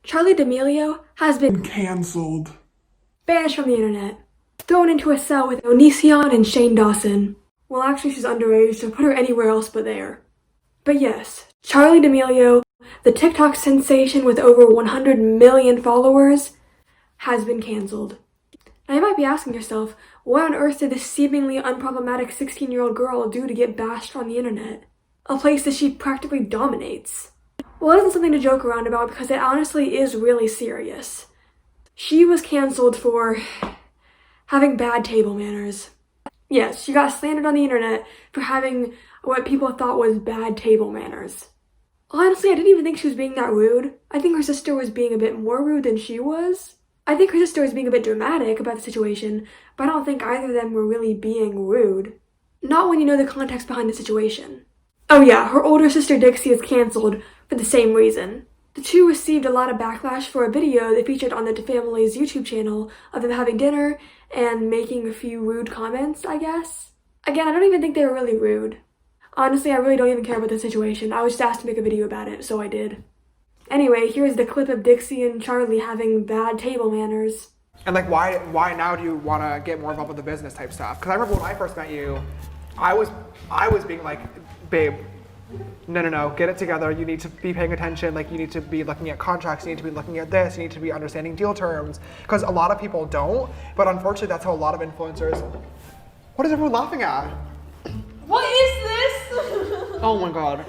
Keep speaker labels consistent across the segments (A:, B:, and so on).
A: Charli D'Amelio has been
B: Cancelled.
A: banished from the internet, thrown into a cell with Onision and Shane Dawson. Well, actually, she's underage, so put her anywhere else but there. But yes, Charli D'Amelio, the TikTok sensation with over 100 million followers, has been cancelled. Now you might be asking yourself, what on earth did this seemingly unproblematic 16-year-old girl do to get bashed on the internet? A place that she practically dominates. Well, it isn't something to joke around about because it honestly is really serious. She was cancelled for having bad table manners. Yes, she got slandered on the internet for having what people thought was bad table manners. Honestly, I didn't even think she was being that rude. I think her sister was being a bit more rude than she was. I think her sister was being a bit dramatic about the situation, but I don't think either of them were really being rude. Not when you know the context behind the situation. Oh yeah, her older sister Dixie is cancelled for the same reason. The two received a lot of backlash for a video they featured on the family's YouTube channel of them having dinner and making a few rude comments, I guess. Again, I don't even think they were really rude. Honestly, I really don't even care about the situation. I was just asked to make a video about it, so I did. Anyway, here's the clip of Dixie and Charli having bad table manners.
C: And like, why now do you want to get more involved with the business type stuff? Because I remember when I first met you, I was being like, babe, no, get it together. You need to be paying attention. Like, you need to be looking at contracts. You need to be looking at this. You need to be understanding deal terms. Because a lot of people don't. But unfortunately, that's how a lot of influencers. What is everyone laughing at?
D: What is this?
C: Oh my god.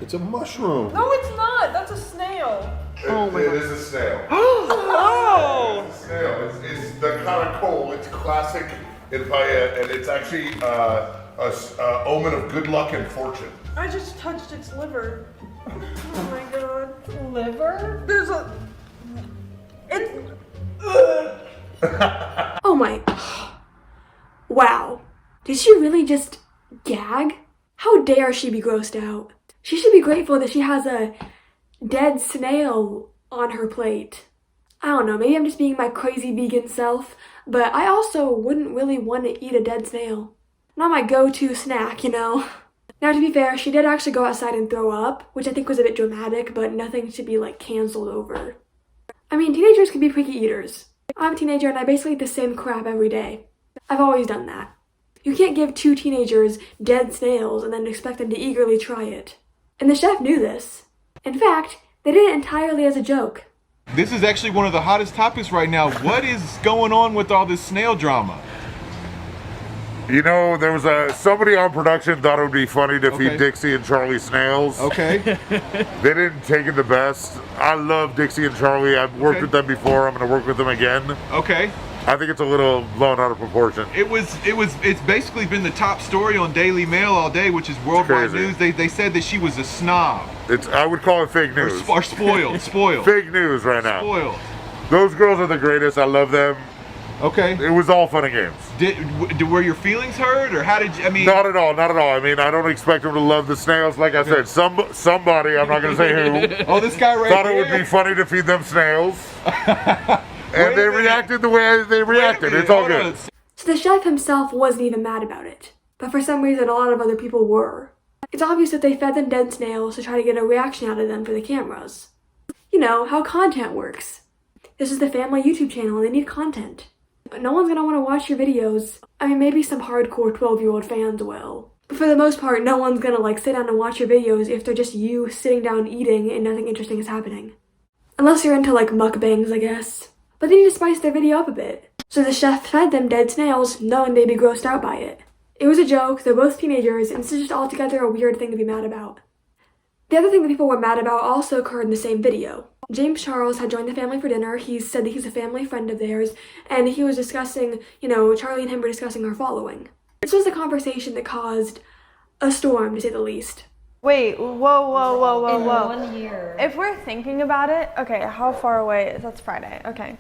B: It's a mushroom.
D: No, it's not. That's a snail.
C: Oh my
E: It
C: god.
E: is a snail.
C: Oh!
E: It's a snail. It's the kind of coal. It's classic in Paya, and it's actually a omen of good luck and fortune.
D: I just touched its liver. Oh my god. Liver? There's a. It's.
A: Oh my. Wow. Did she really just gag? How dare she be grossed out? She should be grateful that she has a dead snail on her plate. I don't know, maybe I'm just being my crazy vegan self, but I also wouldn't really want to eat a dead snail. Not my go-to snack, you know? Now, to be fair, she did actually go outside and throw up, which I think was a bit dramatic, but nothing to be, like, cancelled over. I mean, teenagers can be picky eaters. I'm a teenager and I basically eat the same crap every day. I've always done that. You can't give two teenagers dead snails and then expect them to eagerly try it. And the chef knew this. In fact, they did it entirely as a joke.
F: This is actually one of the hottest topics right now. What is going on with all this snail drama?
E: You know, there was somebody on production thought it would be funny to
F: Okay.
E: feed Dixie and Charli snails.
F: Okay.
E: They didn't take it the best. I love Dixie and Charli. I've worked
F: Okay.
E: with them before. I'm going to work with them again.
F: Okay.
E: I think it's a little blown out of proportion.
F: It's basically been the top story on Daily Mail all day, which is worldwide
E: Crazy.
F: news. They said that she was a snob.
E: I would call it fake
F: Or,
E: news.
F: or spoiled.
E: Fake news right now.
F: Spoiled.
E: Those girls are the greatest. I love them.
F: Okay.
E: It was all fun and games.
F: Were your feelings hurt, or how did you, I mean?
E: Not at all, not at all. I mean, I don't expect them to love the snails. Like I said, somebody, I'm not going to say who,
F: Oh, this guy right
E: thought
F: here.
E: it would be funny to feed them snails. And they reacted the way they reacted. It's all good.
A: So the chef himself wasn't even mad about it. But for some reason, a lot of other people were. It's obvious that they fed them dead snails to try to get a reaction out of them for the cameras. You know, how content works. This is the family YouTube channel and they need content. But no one's gonna want to watch your videos. I mean, maybe some hardcore 12-year-old fans will. But for the most part, no one's gonna sit down and watch your videos if they're just you sitting down eating and nothing interesting is happening. Unless you're into mukbangs, I guess. But they need to spice their video up a bit. So the chef fed them dead snails, knowing they'd be grossed out by it. It was a joke, they're both teenagers, and this is just altogether a weird thing to be mad about. The other thing that people were mad about also occurred in the same video. James Charles had joined the family for dinner. He said that he's a family friend of theirs, and he was discussing, Charli and him were discussing her following. This was a conversation that caused a storm, to say the least.
D: Wait, whoa.
G: In 1 year.
D: If we're thinking about it, okay, how far away? That's Friday. Okay.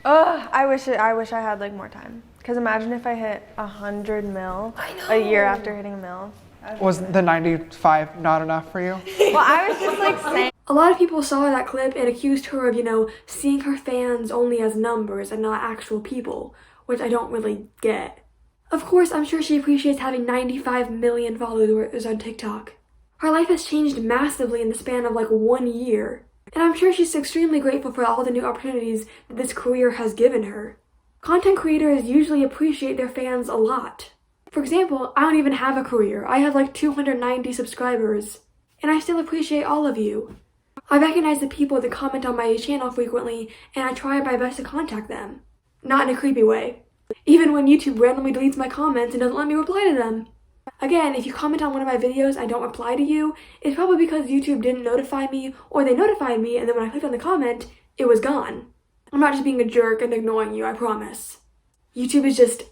D: Ugh, I wish I had more time. Cause imagine if I hit 100 mil a year after hitting a mil.
C: Was the 95 not enough for you?
D: Well, I was just saying.
A: A lot of people saw that clip and accused her of, seeing her fans only as numbers and not actual people, which I don't really get. Of course, I'm sure she appreciates having 95 million followers on TikTok. Her life has changed massively in the span of 1 year. And I'm sure she's extremely grateful for all the new opportunities that this career has given her. Content creators usually appreciate their fans a lot. For example, I don't even have a career. I have like 290 subscribers. And I still appreciate all of you. I recognize the people that comment on my channel frequently, and I try my best to contact them. Not in a creepy way. Even when YouTube randomly deletes my comments and doesn't let me reply to them. Again, if you comment on one of my videos and I don't reply to you, it's probably because YouTube didn't notify me, or they notified me and then when I clicked on the comment, it was gone. I'm not just being a jerk and ignoring you, I promise. YouTube is just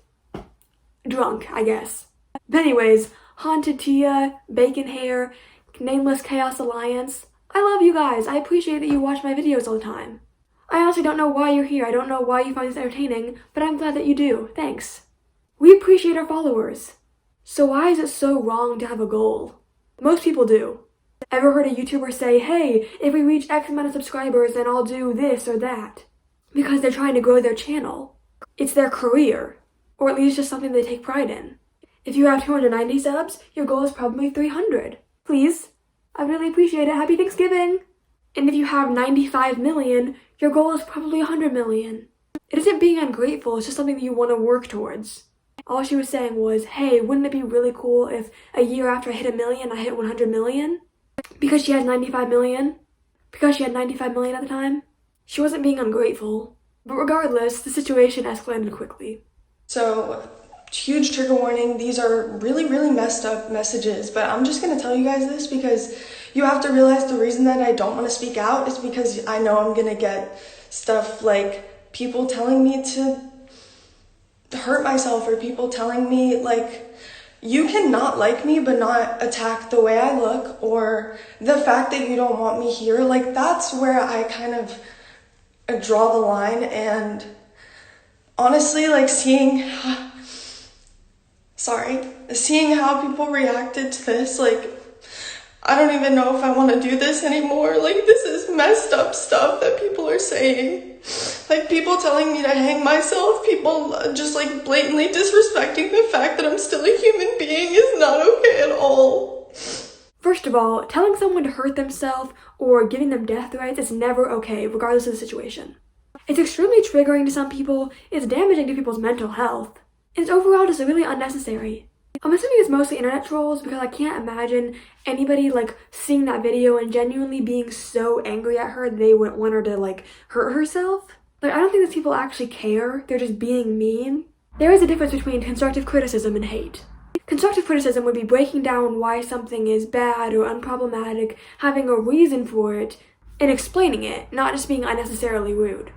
A: drunk, I guess. But anyways, Haunted Tia, Bacon Hair, Nameless Chaos Alliance, I love you guys. I appreciate that you watch my videos all the time. I honestly don't know why you're here. I don't know why you find this entertaining, but I'm glad that you do. Thanks. We appreciate our followers. So why is it so wrong to have a goal? Most people do. Ever heard a YouTuber say, hey, if we reach X amount of subscribers, then I'll do this or that? Because they're trying to grow their channel. It's their career, or at least just something they take pride in. If you have 290 subs, your goal is probably 300. Please. I really appreciate it. Happy Thanksgiving! And if you have 95 million, your goal is probably 100 million. It isn't being ungrateful, it's just something that you want to work towards. All she was saying was, hey, wouldn't it be really cool if a year after I hit 1 million, I hit 100 million? Because she had 95 million? Because she had 95 million at the time? She wasn't being ungrateful. But regardless, the situation escalated quickly.
G: So, huge trigger warning. These are really, really messed up messages, but I'm just going to tell you guys this because you have to realize the reason that I don't want to speak out is because I know I'm going to get stuff like people telling me to hurt myself or people telling me like, you cannot like me but not attack the way I look or the fact that you don't want me here. Like, that's where I kind of draw the line. And honestly, like seeing how people reacted to this, like, I don't even know if I want to do this anymore. Like, this is messed up stuff that people are saying. Like, people telling me to hang myself, people just like blatantly disrespecting the fact that I'm still a human being is not okay at all.
A: First of all, telling someone to hurt themselves or giving them death threats is never okay, regardless of the situation. It's extremely triggering to some people, it's damaging to people's mental health, and it's overall just really unnecessary. I'm assuming it's mostly internet trolls because I can't imagine anybody like seeing that video and genuinely being so angry at her they wouldn't want her to like hurt herself. Like, I don't think these people actually care, they're just being mean. There is a difference between constructive criticism and hate. Constructive criticism would be breaking down why something is bad or unproblematic, having a reason for it, and explaining it, not just being unnecessarily rude.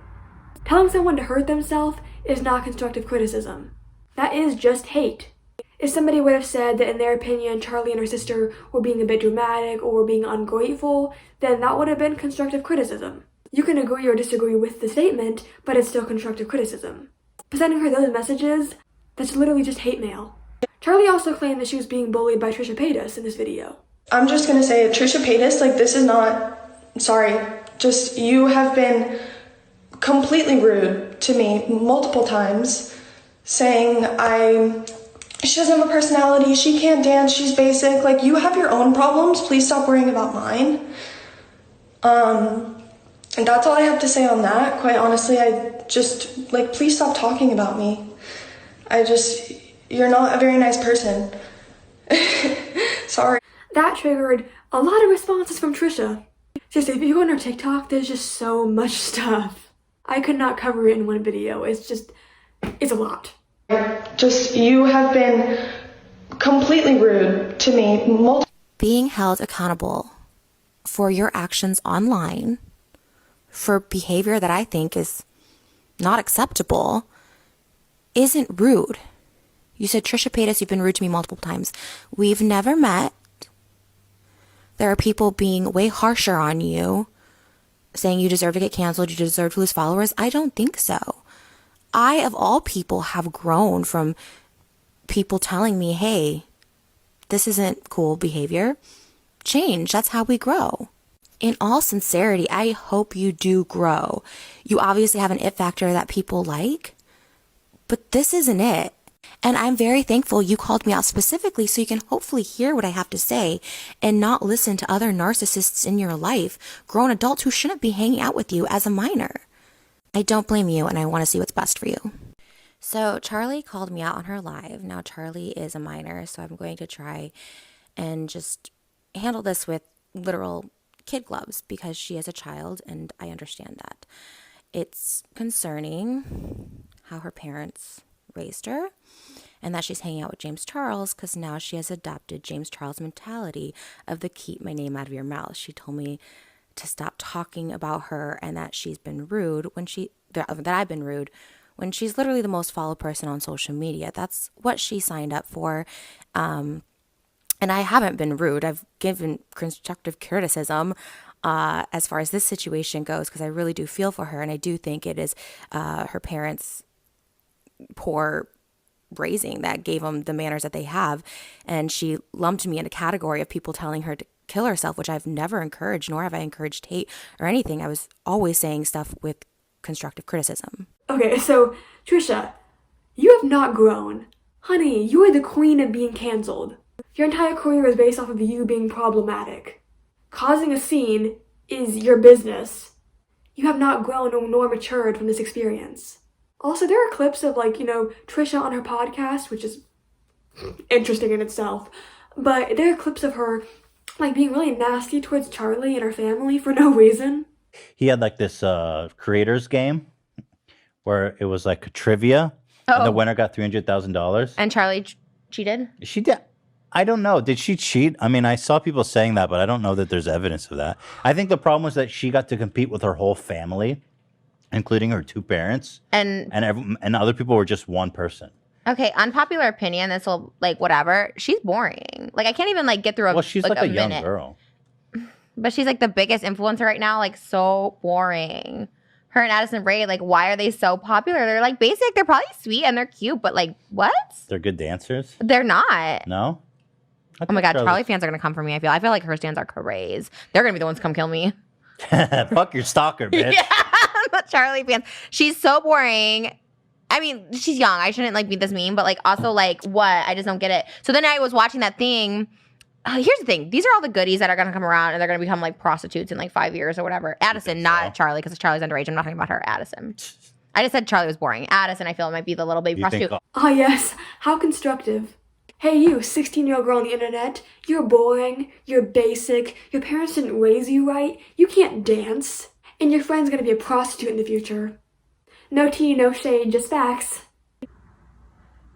A: Telling someone to hurt themselves is not constructive criticism. That is just hate. If somebody would have said that in their opinion Charli and her sister were being a bit dramatic or were being ungrateful, then that would have been constructive criticism. You can agree or disagree with the statement, but it's still constructive criticism. But sending her those messages, that's literally just hate mail. Charli also claimed that she was being bullied by Trisha in this video.
G: I'm just gonna say, Trisha, like, this is not, sorry, just, you have been completely rude to me multiple times, saying she doesn't have a personality, she can't dance, she's basic. Like, you have your own problems, please stop worrying about mine. And that's all I have to say on that. Quite honestly, I just, like, please stop talking about me. You're not a very nice person. Sorry.
A: That triggered a lot of responses from Trisha. Just if you go on her TikTok, there's just so much stuff. I could not cover it in one video. It's a lot.
G: Just, you have been completely rude to me.
H: Being held accountable for your actions online, for behavior that I think is not acceptable, isn't rude. You said, Trisha, you've been rude to me multiple times. We've never met. There are people being way harsher on you, saying you deserve to get canceled, you deserve to lose followers. I don't think so. I, of all people, have grown from people telling me, hey, this isn't cool behavior. Change, that's how we grow. In all sincerity, I hope you do grow. You obviously have an it factor that people like, but this isn't it. And I'm very thankful you called me out specifically so you can hopefully hear what I have to say and not listen to other narcissists in your life, grown adults who shouldn't be hanging out with you as a minor. I don't blame you, and I want to see what's best for you. So Charli called me out on her live. Now Charli is a minor, so I'm going to try and just handle this with literal kid gloves because she is a child, and I understand that. It's concerning how her parents raised her and that she's hanging out with James Charles because now she has adopted James Charles' mentality of the keep my name out of your mouth. She told me to stop talking about her and that she's been rude that I've been rude when she's literally the most followed person on social media. That's what she signed up for. And I haven't been rude. I've given constructive criticism as far as this situation goes because I really do feel for her. And I do think it is her parents' poor raising that gave them the manners that they have. And she lumped me in a category of people telling her to kill herself, which I've never encouraged, nor have I encouraged hate or anything. I was always saying stuff with constructive criticism.
A: Okay, so Trisha, you have not grown. Honey, you are the queen of being cancelled. Your entire career is based off of you being problematic. Causing a scene is your business. You have not grown nor matured from this experience. Also, there are clips of, Trisha on her podcast, which is interesting in itself. But there are clips of her, being really nasty towards Charli and her family for no reason.
I: He had, this creators game where it was, a trivia. Oh. And the winner got $300,000.
J: And Charli cheated?
I: She did. I don't know. Did she cheat? I mean, I saw people saying that, but I don't know that there's evidence of that. I think the problem was that she got to compete with her whole family, including her two parents, and other people were just one person.
J: Okay, unpopular opinion. This will whatever. She's boring. I can't even get through a.
I: Well, she's a young girl,
J: but she's the biggest influencer right now. So boring. Her and Addison Rae. Why are they so popular? They're basic. They're probably sweet and they're cute, but what?
I: They're good dancers.
J: They're not.
I: No.
J: Oh my God, Charli fans are gonna come for me. I feel like her fans are crazy. They're gonna be the ones to come kill me.
I: Fuck your stalker, bitch.
J: Yeah, but Charli fans. She's so boring. I mean, she's young. I shouldn't be this mean, but also what? I just don't get it. So then I was watching that thing. Here's the thing. These are all the goodies that are gonna come around and they're gonna become prostitutes in 5 years or whatever. Addison, not Charli, because Charli's underage. I'm not talking about her. Addison. I just said Charli was boring. Addison, I feel might be the little baby prostitute.
A: Ah, yes. How constructive. Hey, you, 16-year-old girl on the internet, you're boring, you're basic, your parents didn't raise you right, you can't dance, and your friend's gonna be a prostitute in the future. No tea, no shade, just facts.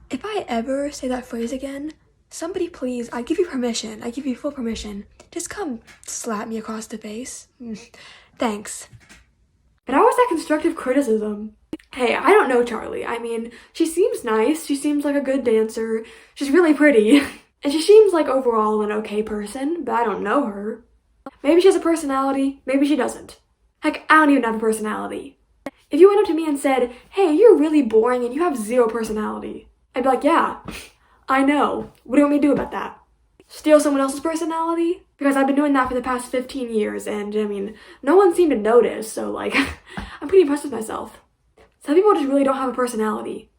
A: If I ever say that phrase again, somebody please, I give you permission, I give you full permission, just come slap me across the face. Thanks. But how was that constructive criticism? Hey, I don't know Charli. I mean, she seems nice, she seems like a good dancer, she's really pretty, and she seems like overall an okay person, but I don't know her. Maybe she has a personality, maybe she doesn't. Heck, I don't even have a personality. If you went up to me and said, hey, you're really boring and you have zero personality, I'd be like, yeah, I know. What do you want me to do about that? Steal someone else's personality? Because I've been doing that for the past 15 years, and I mean, no one seemed to notice, so I'm pretty impressed with myself. Some people just really don't have a personality.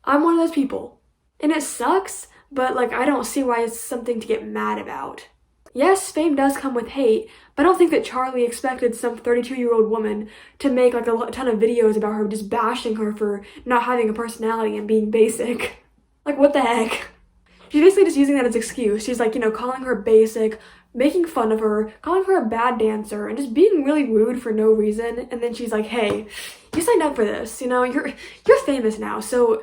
A: I'm one of those people. And it sucks, but I don't see why it's something to get mad about. Yes, fame does come with hate, but I don't think that Charli expected some 32-year-old woman to make a ton of videos about her just bashing her for not having a personality and being basic. What the heck? She's basically just using that as an excuse. She's calling her basic, making fun of her, calling her a bad dancer, and just being really rude for no reason. And then she's like, hey, you signed up for this, you're famous now, so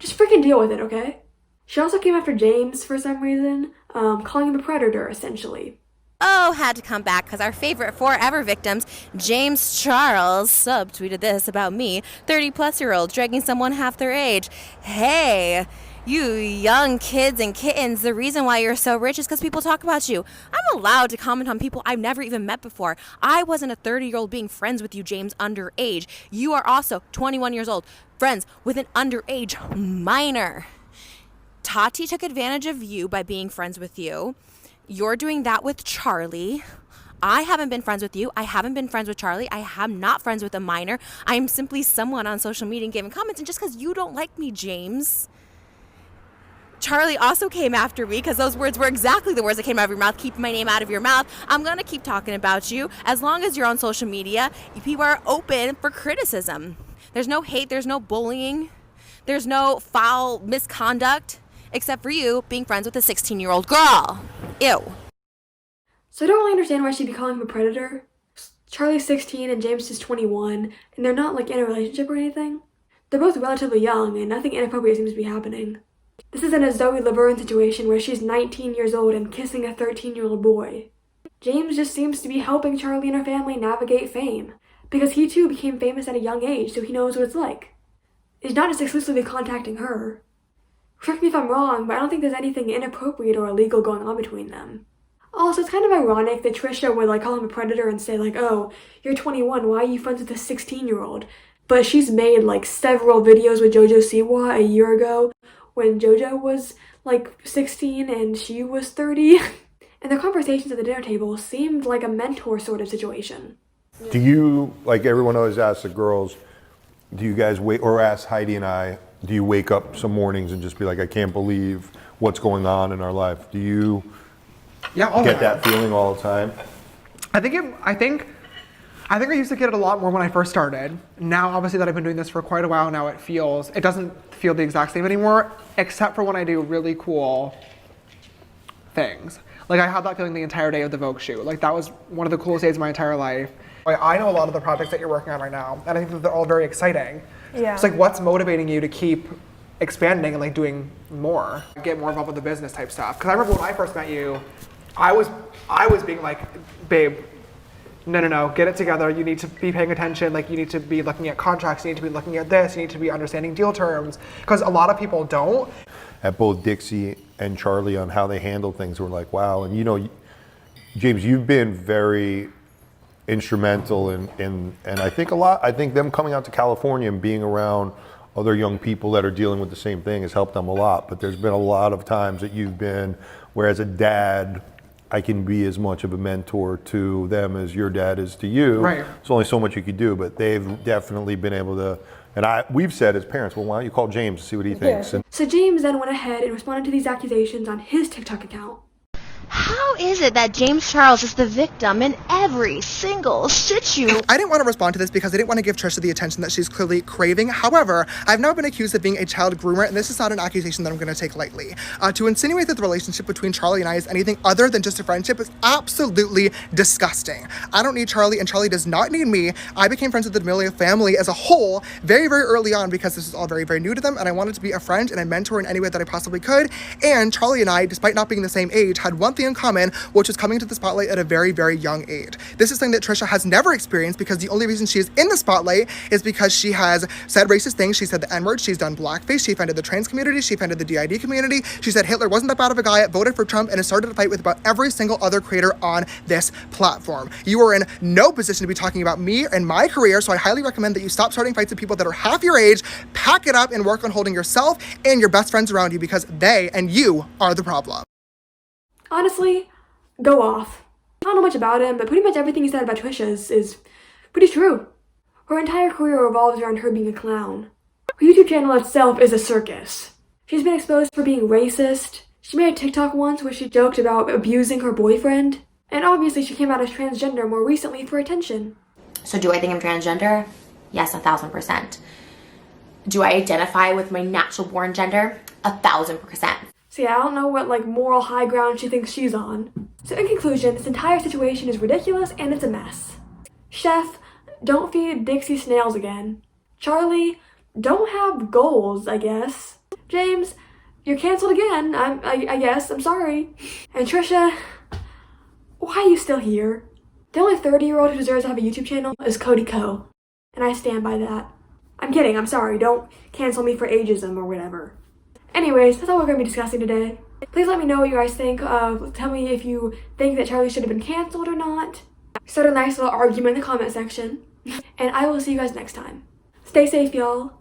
A: just freaking deal with it, okay? She also came after James for some reason, calling him a predator, essentially.
H: Oh, had to come back because our favorite forever victims, James Charles, subtweeted this about me, 30-plus-year-old dragging someone half their age. Hey, you young kids and kittens, the reason why you're so rich is because people talk about you. I'm allowed to comment on people I've never even met before. I wasn't a 30-year-old being friends with you, James, underage. You are also 21 years old, friends with an underage minor. Tati took advantage of you by being friends with you. You're doing that with Charli. I haven't been friends with you. I haven't been friends with Charli. I am not friends with a minor. I am simply someone on social media giving comments. And just because you don't like me, James,
K: Charli also came after me because those words were exactly the words that came out of your mouth. Keep my name out of your mouth. I'm going to keep talking about you. As long as you're on social media, people are open for criticism. There's no hate, there's no bullying, there's no foul misconduct, except for you being friends with a 16-year-old girl. Ew.
A: So I don't really understand why she'd be calling him a predator. Charlie's 16 and James is 21, and they're not like in a relationship or anything. They're both relatively young, and nothing inappropriate seems to be happening. This isn't a Zoe Laverne situation where she's 19 years old and kissing a 13-year-old boy. James just seems to be helping Charli and her family navigate fame, because he too became famous at a young age, so he knows what it's like. He's not just exclusively contacting her. Correct me if I'm wrong, but I don't think there's anything inappropriate or illegal going on between them. Also, it's kind of ironic that Trisha would like call him a predator and say like, oh, you're 21, why are you friends with a 16-year-old? But she's made like several videos with JoJo Siwa a year ago when JoJo was like 16 and she was 30. And their conversations at the dinner table seemed like a mentor sort of situation.
B: Do you, like everyone always asks the girls, do you guys wait, or ask Heidi and I, do you wake up some mornings and just be like, I can't believe what's going on in our life? Do you get that feeling all the time?
C: I think I used to get it a lot more when I first started. Now, obviously that I've been doing this for quite a while now, it doesn't feel the exact same anymore, except for when I do really cool things. Like I had that feeling the entire day of the Vogue shoot. Like that was one of the coolest days of my entire life. I know a lot of the projects that you're working on right now, and I think that they're all very exciting.
D: Yeah.
C: It's like, what's motivating you to keep expanding and like doing more? Get more involved with the business type stuff. Because I remember when I first met you, I was being like, babe, no, get it together. You need to be paying attention. Like you need to be looking at contracts. You need to be looking at this. You need to be understanding deal terms. Because a lot of people don't.
B: At both Dixie and Charli on how they handle things, we're like, wow. And you know, James, you've been very instrumental in I think them coming out to California and being around other young people that are dealing with the same thing has helped them a lot. But there's been a lot of times that you've been, where as a dad, I can be as much of a mentor to them as your dad is to you.
C: Right.
B: There's only so much you could do, but they've definitely been able to, and we've said as parents, well, why don't you call James to see what he thinks? And
A: So James then went ahead and responded to these accusations on his TikTok account.
L: How is it that James Charles is the victim in every single situation?
C: I didn't want to respond to this because I didn't want to give Trisha the attention that she's clearly craving. However, I've now been accused of being a child groomer, and this is not an accusation that I'm going to take lightly. To insinuate that the relationship between Charli and I is anything other than just a friendship is absolutely disgusting. I don't need Charli, and Charli does not need me. I became friends with the D'Amelio family as a whole very, very early on because this is all very, very new to them, and I wanted to be a friend and a mentor in any way that I possibly could. And Charli and I, despite not being the same age, had one thing in common, which was coming to the spotlight at a very, very young age. This is something that Trisha has never experienced because the only reason she is in the spotlight is because she has said racist things. She said the N-word, she's done blackface, she offended the trans community, she offended the DID community, she said Hitler wasn't that bad of a guy, voted for Trump, and has started a fight with about every single other creator on this platform. You are in no position to be talking about me and my career, so I highly recommend that you stop starting fights with people that are half your age, pack it up, and work on holding yourself and your best friends around you because they and you are the problem.
A: Honestly, go off. I don't know much about him, but pretty much everything he said about Trisha is pretty true. Her entire career revolves around her being a clown. Her YouTube channel itself is a circus. She's been exposed for being racist. She made a TikTok once where she joked about abusing her boyfriend. And obviously she came out as transgender more recently for attention.
J: So do I think I'm transgender? Yes, 1,000%. Do I identify with my natural born gender? 1,000%.
A: So yeah, I don't know what like moral high ground she thinks she's on. So in conclusion, this entire situation is ridiculous and it's a mess. Chef, don't feed Dixie snails again. Charli, don't have goals, I guess. James, you're canceled again, I guess, I'm sorry. And Trisha, why are you still here? The only 30-year-old who deserves to have a YouTube channel is Cody Ko. And I stand by that. I'm kidding, I'm sorry, don't cancel me for ageism or whatever. Anyways, that's all we're going to be discussing today. Please let me know what you guys think. Tell me if you think that Charli should have been canceled or not. Start a nice little argument in the comment section. And I will see you guys next time. Stay safe, y'all.